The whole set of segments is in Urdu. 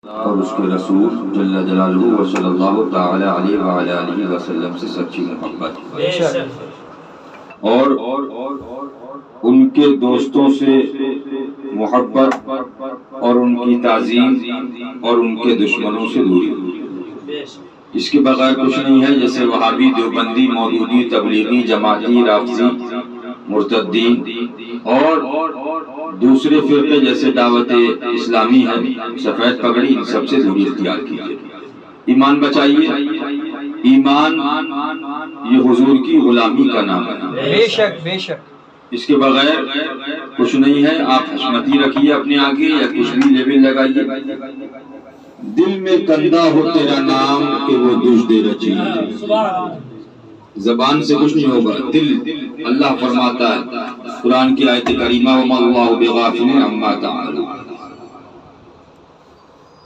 اور اس کے رسول جل جلالہ و صلی اللہ تعالی علیہ وعلی آلہ وسلم سے سچی محبت اور ان کے دوستوں سے محبت اور ان کی تعظیم اور ان کے دشمنوں سے دوری۔ اس کے بغیر کچھ نہیں ہے، جیسے وہابی، دیوبندی، مودودی، تبلیغی، جماعتی، رافضی، مرتدین اور دوسرے فرقے جیسے دعوت اسلامی ہے، سفید پگڑی، ان سب سے دوری اختیار کیجیے۔ ایمان بچائیے۔ ایمان یہ حضور کی غلامی کا نام ہے، بے شک بے شک۔ اس کے بغیر کچھ نہیں ہے۔ آپ حشمتی رکھیے اپنے آگے یا کچھ بھی لیبل لگائیے۔ دل میں کندہ ہو تیرا نام کہ وہ دشت رچی، زبان سے کچھ نہیں ہوگا، دل۔ اللہ فرماتا ہے قرآن کی آیت کریمہ وما اللہ بغافل عما تعملون۔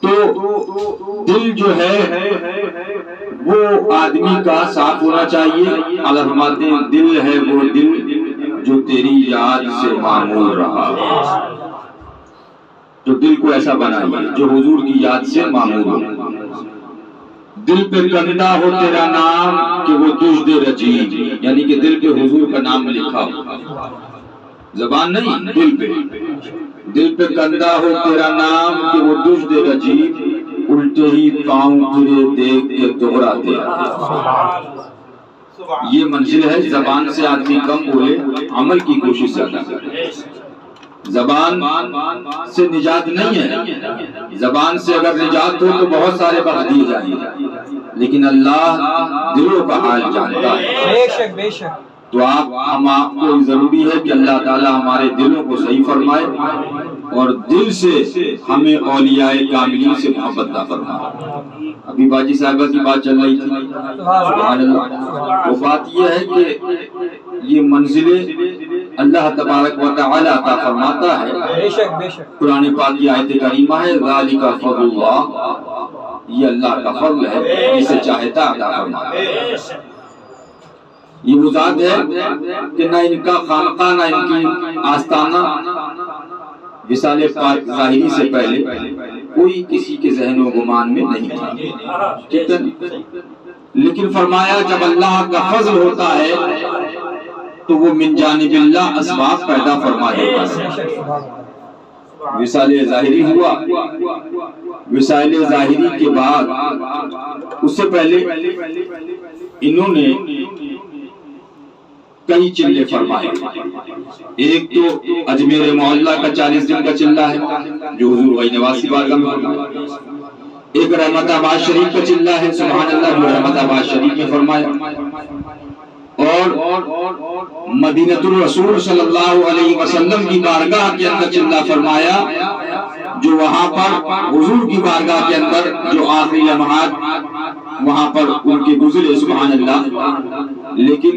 تو دل جو ہے وہ آدمی کا صاف ہونا چاہیے۔ اللہ فرماتے ہیں دل ہے وہ دل جو تیری یاد سے معمور رہا، تو دل کو ایسا بنائیے جو حضور کی یاد سے معمور ہو۔ دل پہ کندہ ہو تیرا نام کہ وہ دشت رچی، یعنی کہ دل پہ حضور کا نام لکھا ہو، زبان نہیں، دل پہ۔ دل پہ کندہ ہو تیرا نام کہ وہ دشت رچی، الٹے ہی پاؤں تیرے دیکھ کے دوہرا تیرا۔ یہ منزل ہے، زبان سے آدمی کم بولے، عمل کی کوشش زیادہ کرے۔ زبان سے نجات نہیں ہے، زبان سے اگر نجات ہو تو بہت سارے بخش دیے جائیں گے، لیکن اللہ دلوں کا حال جانتا ہے۔ بے شک بے شک۔ تو آپ کو ضروری ہے کہ اللہ تعالی ہمارے دلوں کو صحیح فرمائے اور دل سے ہمیں اولیاء کاملین سے محبت عطا فرمائے۔ ابھی باجی صاحبہ کی بات چل رہی تھی، سبحان اللہ۔ وہ بات یہ ہے کہ یہ منزلیں اللہ تبارک و تعالی عطا فرماتا ہے۔ بے شک بے شک۔ قرآن پاک کی آیت کریمہ ہے ذالک فضل اللہ، یہ اللہ کا فضل ہے، جسے چاہتا عطا فرماتا ہے۔ یہ وہ ذات ہے کہ نہ ان کا خانقاہ نہ ان کی آستانہ وصال پاک ظاہری سے پہلے کوئی کسی کے ذہن و گمان میں نہیں تھا، لیکن فرمایا جب اللہ کا فضل ہوتا ہے تو وہ من جانب اللہ اسباب پیدا فرما دیتا ہے۔ وصال ظاہری ہوا، وصال ظاہری کے بعد اس سے پہلے انہوں نے کئی چلے فرمائے۔ ایک تو اجمیر معلیٰ کا 40 دن کا چلہ ہے جو حضور غی نواز کی بارگاہ میں فرمایا۔ ایک رحمت آباد شریف کا چلہ ہے، سبحان اللہ، جو رحمت آباد شریف میں فرمایا۔ اور مدینہ الرسول صلی اللہ علیہ وسلم کی بارگاہ کے اندر چلہ فرمایا، جو وہاں پر حضور کی بارگاہ کے اندر جو آخری لمحات وہاں پر ان کے گزرے، سبحان اللہ، لیکن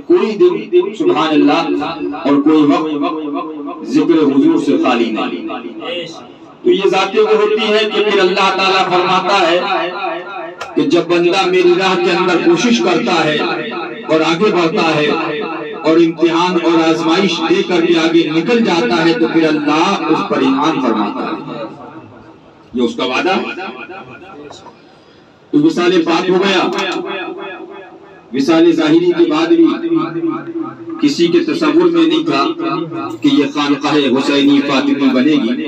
کوئی دن سبحان اللہ اور کوئی وقت ذکر حضور سے خالی نہیں۔ تو یہ ذاتیں وہ ہوتی ہیں کہ پھر اللہ تعالیٰ فرماتا ہے کہ جب بندہ میری راہ کے اندر کوشش کرتا ہے اور آگے بڑھتا ہے اور امتحان اور آزمائش دے کر کے آگے نکل جاتا ہے تو پھر اللہ اس پر انعام فرماتا ہے، یہ اس کا وعدہ۔ تو وصال پاک ہو گیا، وصال ظاہری کے بعد بھی کسی کے تصور میں نہیں تھا کہ یہ خانقاہ حسینی فاطمی بنے گی،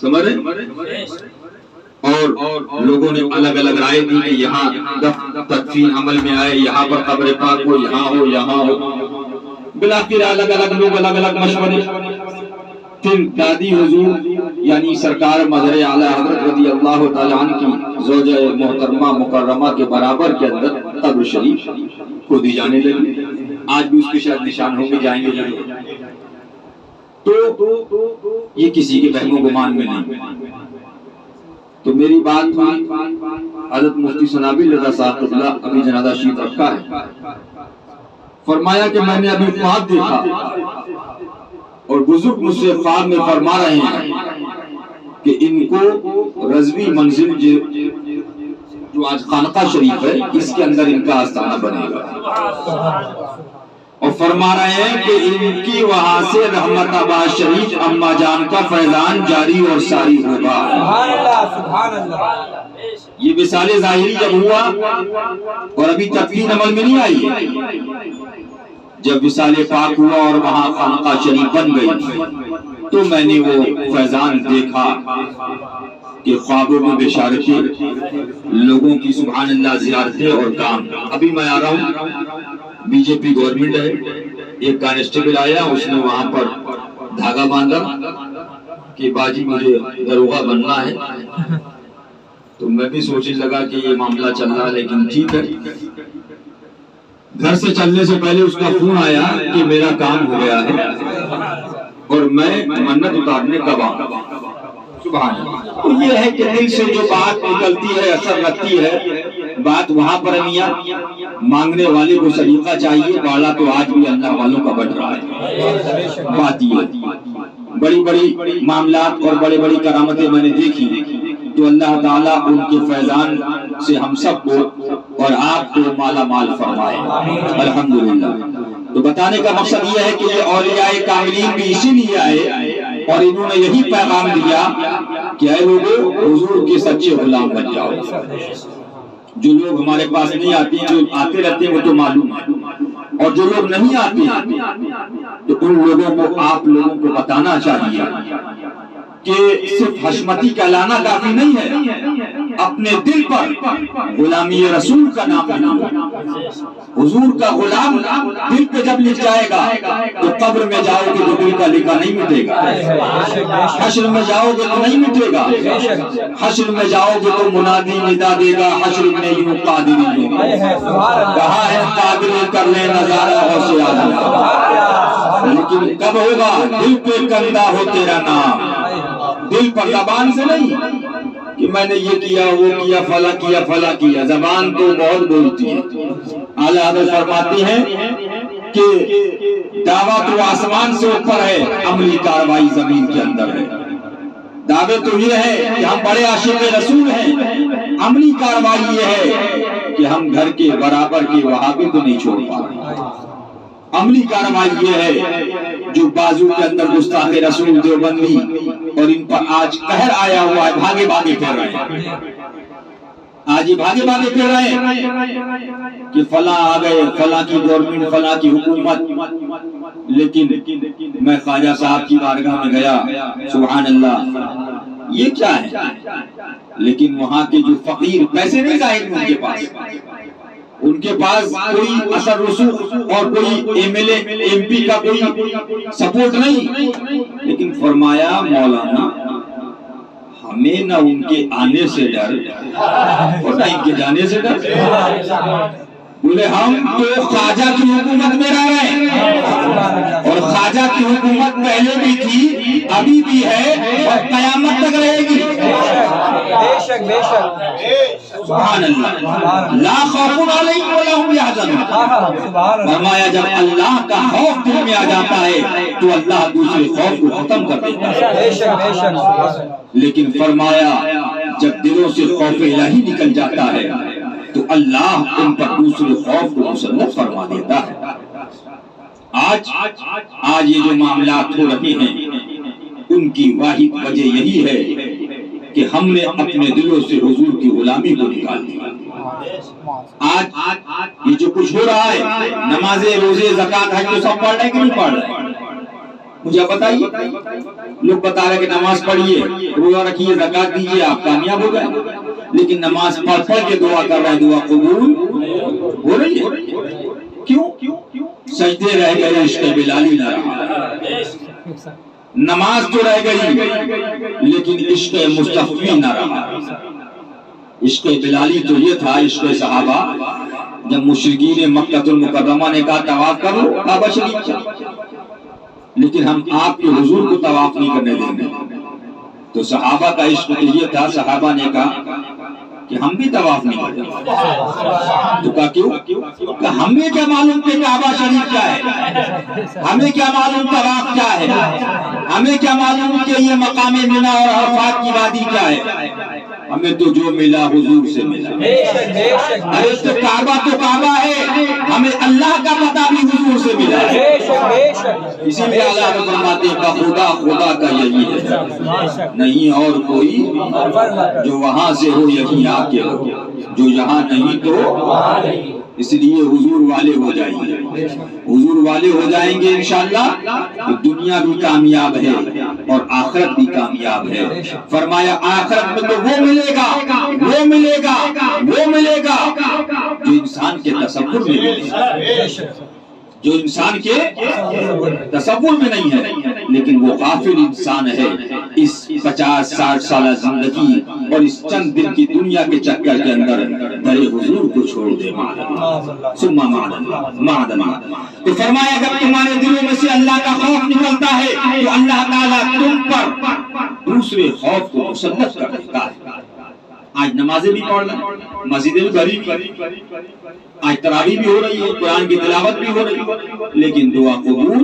سمجھ رہے؟ اور لوگوں نے الگ الگ رائے دی کہ یہاں تدفین عمل میں آئے، یہاں پر قبر پاک ہو، یہاں ہو، یہاں ہو۔ بلاخر الگ الگ لوگ الگ الگ مشورے۔ پھر دادی حضور یعنی سرکار مظہر اعلیٰ حضرت رضی اللہ تعالیٰ عنہ کی زوجہ محترمہ مکرمہ کے برابر کے اندر قبر شریف کھودی جانے لگی۔ آج بھی اس کے شاید نشان ہوں گے، جائیں گے۔ تو یہ کسی کے وہم و گمان میں نہیں۔ تو میری بات ہوئی، حضرت مفتی ثنابل رضا صاحب قبلہ ابھی جنازہ شریف رکھا ہے، فرمایا کہ میں نے ابھی خواب دیکھا اور بزرگ مجھ سے خواب میں فرما رہے ہیں کہ ان کو رضوی منزل جو آج خانقاہ شریف ہے اس کے اندر ان کا آستانہ بنے گا، اور فرما رہے ہیں کہ ان کی وہاں سے رحمت آباد شریف اماں جان کا فیضان جاری اور ساری ہوگا۔ سبحان اللہ. یہ وصال ظاہری جب ہوا اور ابھی تدفین عمل میں نہیں آئی ہے، جب وصال پاک ہوا اور وہاں خانقاہ شریف بن گئی تو میں نے وہ فیضان دیکھا کہ خوابوں میں بشارتیں، لوگوں کی سبحان اللہ زیارتیں اور کام. ابھی میں آ رہا ہوں، بی جے پی گورنمنٹ ہے، ایک کانسٹیبل آیا، اس نے وہاں پر دھاگا باندھا کہ باجی مجھے دروغہ بننا ہے. تو میں بھی سوچنے لگا کہ یہ معاملہ چل رہا، لیکن ٹھیک ہے. گھر سے چلنے سے پہلے اس کا فون آیا کہ میرا کام ہو گیا ہے اور میں منت اتارنے کب آؤں. سبحان اللہ. تو یہ ہے کہ دل سے جو بات نکلتی ہے اثر رکھتی ہے. بات وہاں پر میاں مانگنے والے کو سلیقہ چاہیے، بالا تو آج بھی اللہ والوں کا بڑھ رہا ہے. بات یہ بڑی بڑی معاملات اور بڑی بڑی کرامتیں میں نے دیکھی، تو اللہ تعالیٰ ان کے فیضان سے ہم سب کو اور آپ کو مالا مال فرمائے. الحمدللہ. تو بتانے کا مقصد یہ ہے کہ یہ اولیاء کاملین بھی اسی لیے آئے اور انہوں نے یہی پیغام دیا کہ اے لوگوں، حضور کے سچے غلام بن جاؤ. جو لوگ ہمارے پاس نہیں آتے، جو آتے رہتے ہیں وہ تو معلوم ہے، اور جو لوگ نہیں آتے تو ان لوگوں کو آپ لوگوں کو بتانا چاہیے کہ صرف حشمتی کہلانا کافی نہیں ہے، اپنے دل پر غلامی رسول کا نام لکھو. حضور کا غلام دل پہ جب لکھ جائے گا تو قبر میں جاؤ گے تو دل کا لکھا نہیں مٹے گا، حشر میں جاؤ گے تو نہیں مٹے گا. حشر میں جاؤ گے تو منادی ندا دے گا، حشر میں یوں قادری یوں کہا ہے قادری کر لے نظارہ غوث اعظم. لیکن کب ہوگا؟ دل پہ کندہ ہو تیرا نام، دل پر، زبان سے نہیں کہ میں نے یہ کیا وہ کیا فلاں کیا. زبان تو بہت بولتی ہے. اعلیٰ حضرت فرماتے ہیں کہ دعویٰ تو آسمان سے اوپر ہے، عملی کاروائی زمین کے اندر ہے. دعوے تو یہ ہے کہ ہم بڑے عاشق رسول ہیں، عملی کاروائی یہ ہے کہ ہم گھر کے برابر کے وہابی کو نہیں چھوڑ پا رہے. عملی کاروائی یہ ہے جو بازو کے اندر گستاخ رسول دیوبندی اور ان پر آج قہر آیا ہوا ہے، بھاگے بھاگے پھر رہے ہیں. آج یہ بھاگے بھاگے پھر رہے ہیں کہ فلاں آ گئے، فلاں کی گورنمنٹ، فلاں کی حکومت. لیکن میں خواجہ صاحب کی بارگاہ میں گیا، سبحان اللہ، یہ کیا ہے؟ لیکن وہاں کے جو فقیر، پیسے نہیں ظاہر ان کے پاس، ان کے پاس کوئی اثر رسوخ اور کوئی M L A M P کا کوئی سپورٹ نہیں، لیکن فرمایا مولانا ہمیں نہ ان کے آنے سے ڈر اور نہ ان کے جانے سے ڈر. بولے ہم تو خواجہ کی حکومت میں رہ رہے ہیں، اور خواجہ کی حکومت پہلے بھی تھی، ابھی بھی ہے اور قیامت تک رہے گی. بے شک بے شک. سبحان اللہ. لا خوف علیہم ولا هم یحزنون. فرمایا جب اللہ کا خوف دل میں آ جاتا ہے تو اللہ دوسرے خوف کو ختم کر دیتا ہے. بے شک بے شک. لیکن فرمایا جب دلوں سے خوف الہی نکل جاتا ہے تو اللہ ان پر دوسرے خوف کو مسلط فرما دیتا ہے. آج یہ جو معاملات ہو رہے ہیں ان کی واحد وجہ یہی ہے کہ ہم نے اپنے دلوں سے حضور کی غلامی کو نکال دیا. آج یہ جو کچھ ہو رہا ہے، نمازیں، روزے، زکوٰۃ، حج تو سب پڑھ رہے ہیں کہ نہیں پڑھ رہے؟ مجھے بتائیے. لوگ بتا رہے کہ نماز پڑھیے، روزہ رکھیے، زکوٰۃ دیجیے، آپ کامیاب ہو گئے. لیکن نماز پڑھ کے دعا کر رہے ہیں، دعا قبول ہو رہی ہے؟ کیوں؟ سجدے رہ گئے، عشق بلالی نہ رہا. نماز تو رہ گئی لیکن عشق مصطفی نہ رہا. عشق بلالی تو یہ تھا، عشق صحابہ. جب مشرکین مکہ المکرمہ نے کہا طواف کرو کعبہ شریف کا، لیکن ہم آپ کے حضور کو طواف نہیں کرنے دیں گے، تو صحابہ کا عشق تو یہ تھا. صحابہ نے کہا کہ ہم بھی طواف نہیں کرتے. تو کہا کیوں؟ کہ ہمیں کیا معلوم کہ کعبہ شریف کیا ہے، ہمیں کیا معلوم طواف کیا ہے، ہمیں کیا معلوم کہ یہ مقام منی اور عرفات کی وادی کیا ہے. ہمیں تو جو ملا حضور سے ملا. ارے تو کعبہ ہے، ہمیں اللہ کا پتہ بھی حضور سے ملا ہے. اسی لیے اللہ فرماتے ہیں خدا خدا کا یہی ہے، نہیں اور کوئی، جو وہاں سے ہو یہی آ کے ہو، جو یہاں نہیں تو. اس لیے حضور والے ہو جائیں گے، حضور والے ہو جائیں گے انشاءاللہ. دنیا بھی کامیاب ہے اور آخرت بھی کامیاب ہے. فرمایا آخرت میں تو وہ ملے گا جو انسان کے تصور میں ملے گا، جو انسان کے تصور میں نہیں ہے. لیکن وہ غافل انسان ہے اس 50-60 سالہ زندگی اور اس چند دن کی دنیا کے چکر کے اندر در حضور کو چھوڑ دے. ثم معاذ اللہ. تو فرمایا اگر تمہارے دلوں میں سے اللہ کا خوف نکلتا ہے تو اللہ تعالیٰ تم پر دوسرے خوف کو مسلط کر دیتا ہے. آج نمازیں بھی پڑھ رہے ہیں، مسجدیں بھی بھری، آج تراویح بھی ہو رہی ہے، قرآن کی تلاوت بھی ہو رہی ہے، لیکن دعا قبول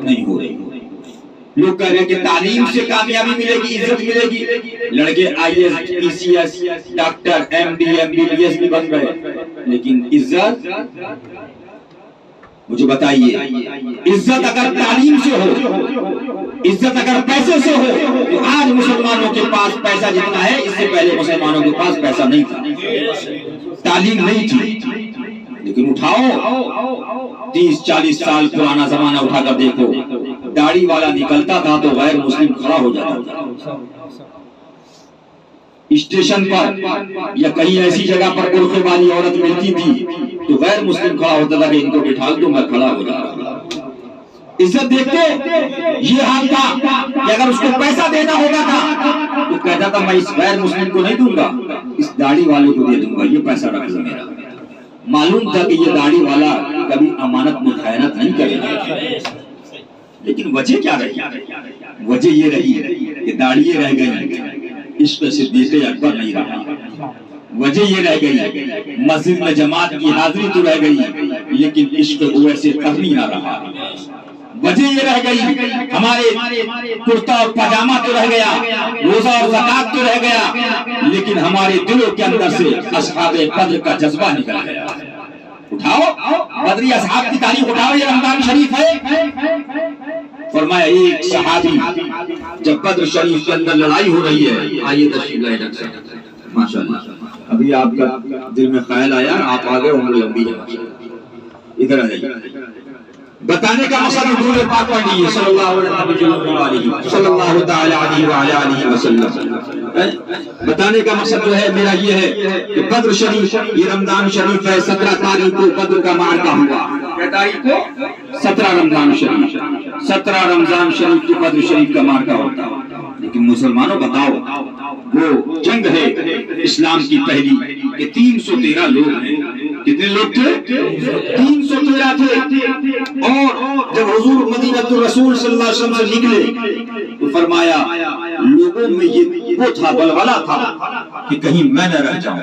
نہیں ہو رہی. لوگ کہہ رہے ہیں کہ تعلیم سے کامیابی ملے گی، عزت ملے گی. لڑکے IAS PCS doctor MD MBBS بھی بن گئے، لیکن عزت مجھے بتائیے، عزت اگر تعلیم سے ہو، عزت اگر پیسے سے ہو، تو آج مسلمانوں کے پاس پیسہ جتنا ہے اس سے پہلے مسلمانوں کے پاس پیسہ نہیں تھا، تعلیم نہیں تھی. لیکن اٹھاؤ 30-40 سال پرانا زمانہ اٹھا کر دیکھو، داڑھی والا نکلتا تھا تو غیر مسلم کھڑا ہو جاتا تھا. اسٹیشن پر یا کہیں ایسی جگہ پر برقعے والی عورت ملتی تھی تو غیر مسلم کھڑا ہوتا تھا کہ ان کو بٹھا دو میں کھڑا ہو جاتا. عزت دیکھتے یہ حال تھا کہ اگر اس کو پیسہ دینا ہوگا تھا تو کہتا تھا میں اس غیر مسلم کو نہیں دوں گا، اس داڑھی والے کو دے دوں گا، یہ پیسہ رکھ لو میرا. معلوم تھا کہ یہ داڑھی والا کبھی امانت میں خیانت نہیں کرے گا. لیکن وجہ کیا رہی؟ وجہ یہ رہی کہ داڑھی رہ گئی، عشق صدیق اکبر نہیں رہا. وجہ یہ رہ گئی مسجد میں جماعت کی حاضری تو رہ گئی، لیکن عشق ویسے کرنی نہ رہا. وجہ یہ رہ گئی ہمارے کرتا اور پاجامہ تو رہ گیا، روزہ اور زکات تو رہ گیا، لیکن ہمارے دلوں کے اندر سے اصحاب بدر کا جذبہ نکل گیا. اٹھاؤ بدری اصحاب کی تاریخ اٹھاؤ، یہ رمضان شریف ہے. فرمایا ایک صحابی جب بدر شریف کے اندر لڑائی ہو رہی ہے، آئیے تشریف لائے ڈاکٹر صاحب، ماشاءاللہ ابھی آپ کا دل میں خیال آیا، آپ آگے عمر لمبی ہے، ادھر آ جائیے. بتانے کا مقصد حضور پاک پڑھ لیجیے صلی اللہ علیہ وسلم. بتانے کا مقصد جو ہے میرا یہ ہے کہ بدر شریف یہ رمضان شریف ہے. 17 تاریخ کو بدر کا معرکہ ہوا. کیا تاریخ کو؟ 17 رمضان شریف. 17 رمضان شریف کو بدر شریف کا معرکہ ہوتا. لیکن مسلمانوں بتاؤ وہ جنگ ہے اسلام کی پہلی کہ 313 لوگ ہیں. کتنے لوگ تھے؟ 313 تھے. اور جب حضور مدینہ الرسول صلی اللہ علیہ وسلم سے نکلے تو فرمایا لوگوں میں یہ وہ تھا، بلبلہ تھا کہ کہیں میں نہ رہ جاؤں.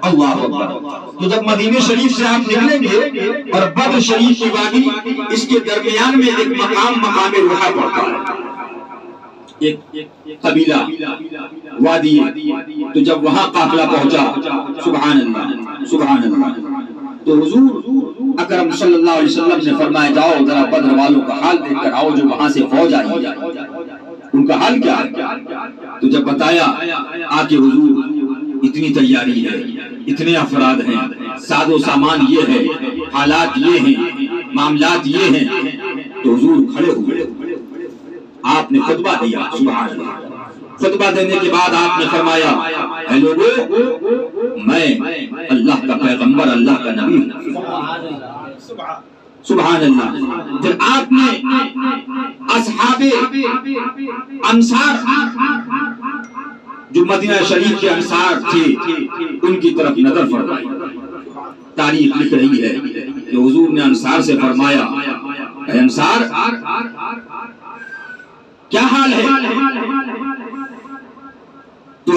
اللہ اکبر. تو جب مدینہ شریف سے آپ نکلیں گے اور بدر شریف کی وادی اس کے درمیان میں ایک مقام روحا پڑتا ہے، ایک قبیلہ وادی. تو جب وہاں قافلہ پہنچا، سبحان اللہ سبحان اللہ، تو حضور اکرم صلی اللہ علیہ وسلم نے فرمایا جاؤ ذرا بدر والوں کا حال دیکھ کر آؤ جو وہاں سے فوج آئی، ان کا حال کیا ہے. تو جب بتایا آ کے حضور اتنی تیاری ہے، اتنے افراد ہیں، ساز و سامان یہ ہے، حالات یہ ہیں، معاملات یہ ہیں. تو حضور کھڑے ہوئے، آپ نے خطبہ دیا. سبحان اللہ. خطبہ دینے کے بعد آپ نے فرمایا اے لوگو میں اللہ کا پیغمبر، اللہ کا نبی ہوں. سبحان اللہ. پھر آپ نے اصحاب انصار جو مدینہ شریف کے انصار تھے ان کی طرف نظر فرمائی. تاریخ لکھ رہی ہے کہ حضور نے انصار سے فرمایا اے انصار کیا حال ہے؟ تو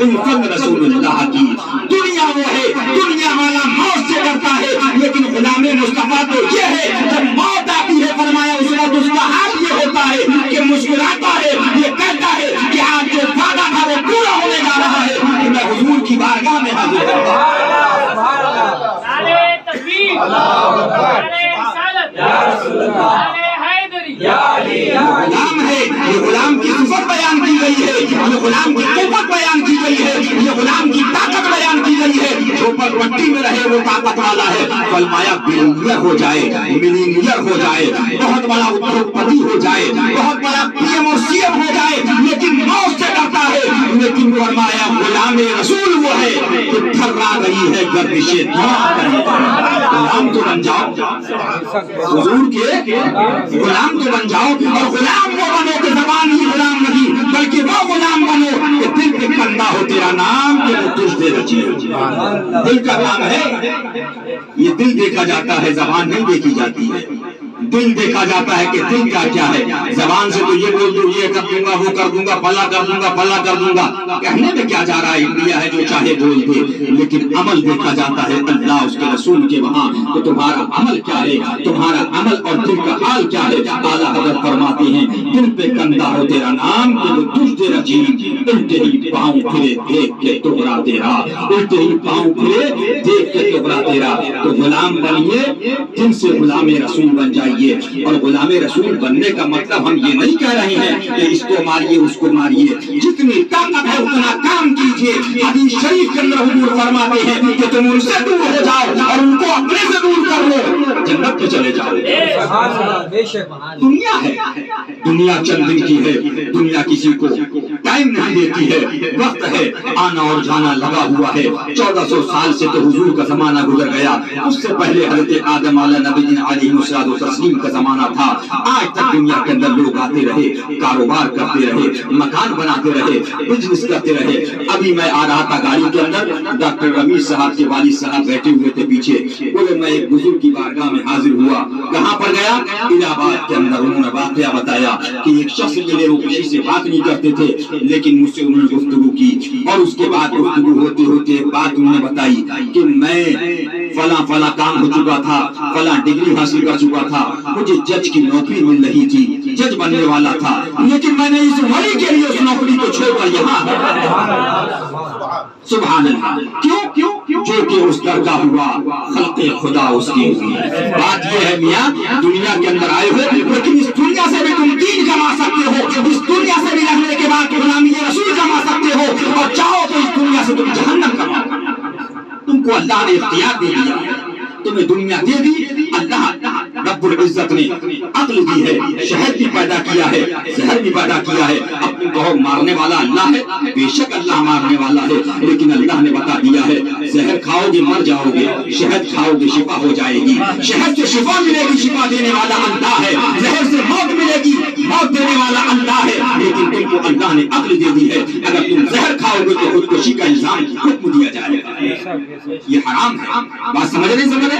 الفت رسول اللہ کی. دنیا وہ ہے, دنیا والا موت سے ڈرتا ہے, لیکن غلام مصطفیٰ تو یہ ہے جب موت آتی ہے فرمایا اس وقت اس کا حال یہ ہوتا ہے کہ مسکراتا ہے, یہ کہتا ہے کہ آج جو وعدہ تھا وہ پورا ہونے جا رہا ہے کہ میں حضور کی بارگاہ میں حاضر ہوں. نعرہ تکبیر, نعرہ رسالت, نعرہ حیدری. غلام ہے, یہ غلام کی صفت بیان کی گئی ہے, یہ غلام کی قوت بیان کی گئی ہے, یہ غلام کی طاقت بیان کی گئی ہے. جو پگڈنڈی میں رہے وہ طاقت والا ہے. فرمایا بلینئر ہو جائے, ملینئر ہو جائے, بہت بڑا ادھوگپتی ہو جائے, بہت بڑا پی ایم اور سی ایم ہو جائے, لیکن موت سے ڈرتا ہے. لیکن فرمایا غلام رسول وہ ہے کہ تھرا گئی ہے گردش دماغ. غلام تو بن جاؤ, حضور کے غلام تو بن جاؤ, اور غلام وہ بنو کہ زبان ہی غلام نہیں, بلکہ وہ غلام بنو کہ دل پہ کندہ ہو تیرا نام کہ وہ تجھ دے رچی. دل کا کام ہے, یہ دل دیکھا جاتا ہے, زبان نہیں دیکھی جاتی ہے. دل دیکھا جاتا ہے کہ دل کا کیا ہے. زبان سے تو یہ بول دو, یہ کر دوں گا, وہ کر دوں گا, فلاں کر دوں گا, فلاں کر دوں گا. کہنے میں کیا جا رہا ہے, انڈیا ہے جو چاہے بول دے, لیکن عمل دیکھا جاتا ہے اللہ اس کے رسول کے وہاں کہ تمہارا عمل کیا ہے, تمہارا عمل اور دل کا حال کیا ہے. اعلیٰ حضرت فرماتے ہیں دل پہ کندہ ہو تیرا نام کہ وہ تجھ دے رچی. الٹے ہی پاؤں پھرے دیکھ کے ٹکڑا تیرا, الٹے ہی پاؤں پھرے دیکھ کے ٹکڑا تیرا. تو غلام بنیے, دل سے غلام رسول بن جائیے. اور غلام رسول بننے کا مطلب ہم یہ نہیں کہہ رہے ہیں کہ اس کو ماریے اس کو ماریے, جتنی طاقت ہے اتنا کام کیجیے. حدیث شریف کے اندر حضور فرماتے ہیں کہ تم ان سے دور ہو جاؤ اور ان کو اپنے سے دور کر لو, جنت پہ چلے جاؤ. دنیا ہے, دنیا چند دن کی ہے, دنیا کسی کو ٹائم نہیں دیتی ہے, وقت ہے, آنا اور جانا لگا ہوا ہے. 1400 سال سے تو حضور کا زمانہ گزر گیا, اس سے پہلے حضرت آدم علیہ نبی علیہ السلام کا زمانہ تھا. آج تک دنیا کے اندر لوگ آتے رہے, کاروبار کرتے رہے, مکان بناتے رہے, بزنس کرتے رہے. ابھی میں آ رہا تھا گاڑی کے اندر, ڈاکٹر رمیش صاحب کے والد صاحب بیٹھے ہوئے تھے پیچھے. بولے میں ایک بزرگ کی بارگاہ میں حاضر ہوا. کہاں پر گیا, الہ آباد کے اندر. انہوں نے واقعہ بتایا کہ ایک شخص ملے, وہ کسی سے بات نہیں کرتے تھے, لیکن مجھ سے انہوں نے گفتگو کی, اور اس کے بعد گفتگو ہوتے ہوتے بات انہوں نے بتائی کہ میں فلاں فلاں کام ہو چکا تھا, فلاں ڈگری حاصل کر چکا تھا, مجھے جج کی نوکری مل رہی تھی, جج بننے والا تھا, لیکن میں نے اس ولی کے لیے اس نوکری کو چھوڑ کر یہاں. سبحان اللہ. کیوں؟ جو کہ اس درگاہ ہوا خلق خدا اس کی ہوئی. بات یہ ہے میاں, دنیا کے اندر آئے ہو, لیکن اس دنیا سے بھی تم دین کما سکتے ہو, اس دنیا سے بھی رہنے کے بعد غلامی رسول کما سکتے ہو, اور چاہو تو اس دنیا سے تم جہنم کماؤ. تم کو اللہ نے اختیار دے دیا, تمہیں دنیا دے دی. اللہ رب العزت نے عقل دی ہے, شہد بھی پیدا کیا ہے, زہر بھی پیدا کیا ہے. اب تم کہو مارنے والا اللہ ہے, بے شک اللہ مارنے والا ہے, لیکن اللہ نے بتا دیا ہے زہر کھاؤ گے مر جاؤ گے, شہد کھاؤ گے شفا ہو جائے گی. شہد سے شفا ملے گی, شفا دینے والا اللہ ہے. زہر سے موت ملے گی, موت دینے والا اللہ ہے. لیکن تم کو اللہ نے عقل دے دی ہے, اگر تم زہر کھاؤ گے تو خودکشی کا الزام حکم دیا جائے گا. یہ حرام ہے. بات سمجھ رہے؟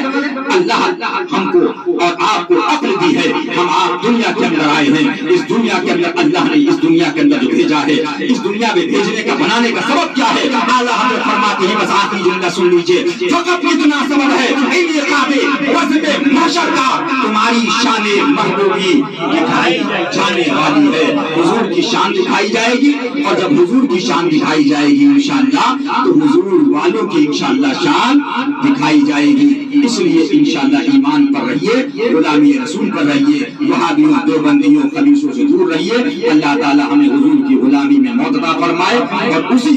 اللہ ہم کو اور آپ کو عقل دی ہے. ہم آپ دنیا کے اندر آئے ہیں, اس دنیا کے اندر اللہ نے اس دنیا کے اندر جو بھیجا ہے, اس دنیا میں بھیجنے کا بنانے کا سبب کیا ہے؟ اعلیٰ حضرت فرماتے ہیں, بس آخری جملہ سن لیجئے, فقط اتنا سبب ہے ان عقاب وزن محشر کا تمہاری شان محبوبی دکھائی جانے والی ہے. حضور کی شان دکھائی جائے گی, اور جب حضور کی شان دکھائی جائے گی انشاءاللہ تو حضور والوں کی انشاءاللہ شان دکھائی جائے گی. اس لیے انشاءاللہ ایمان پر رہیے, غلامی رسول پر رہیے, وہابیوں دیوبندیوں خبیثوں سے دور رہیے. اللہ تعالی ہمیں حضور کی غلامی میں موت عطا فرمائے, اور اسی